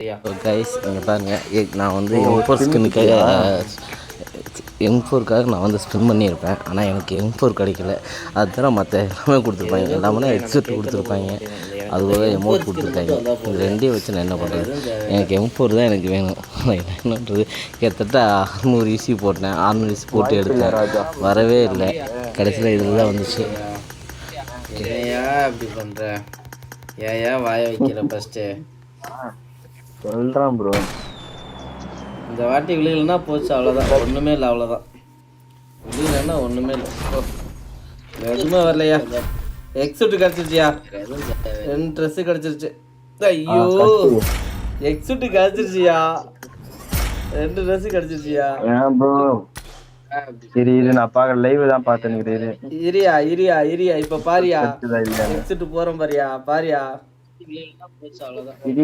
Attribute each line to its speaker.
Speaker 1: Guys இங்கே பாருங்கள், நான் வந்து M4 ஸ்கின்னுக்காக M4க்காக நான் வந்து ஸ்பின் பண்ணியிருப்பேன். ஆனால் எனக்கு M4 கிடைக்கல. அது தவிர மற்ற எல்லாமே கொடுத்துருப்பாங்க. எல்லாமே எக்ஸிட் கொடுத்துருப்பாங்க. அதுபோக எமௌண்ட் கொடுத்துருக்காங்க. இது ரெண்டையும் வச்சு நான் என்ன பண்ணுறது? எனக்கு M4 தான் எனக்கு வேணும். என்ன பண்ணுறது? கிட்டத்தட்ட 600 ஈசி போட்டேன். 600 ஈசி போட்டு எடுத்தேன், வரவே இல்லை. கடைசியில் இதில் தான் வந்துச்சு.
Speaker 2: ஏயா அப்படி பண்ணுற? ஏயா வாய வைக்கிற? ஃபஸ்ட்டு
Speaker 3: சொல்கிறான் ப்ரோ.
Speaker 2: இந்த வாட்டி விழுகலன்னா போச்சு, அவ்வளோதான். ஒன்றுமே இல்லை, அவ்வளோதான். விழுகலன்னா ஒன்றுமே இல்லை. எதுவுமே வரலையா? எக்ஸிட் கிடச்சிருச்சியா? 2 ட்ரெஸ்ஸு கிடச்சிருச்சு. ஐயோ, எக்ஸிட் கிடச்சிருச்சியா? 2 ட்ரெஸ்ஸு கிடச்சிருச்சியா?
Speaker 3: ஏன் ப்ரோ? சரி இது நான் பார்க்க லைவ் தான் பார்த்தேன்.
Speaker 2: இரியா இப்போ பாரியா, எக்ஸிட் போகிறோம் பாரியா, பாரியா.
Speaker 3: இது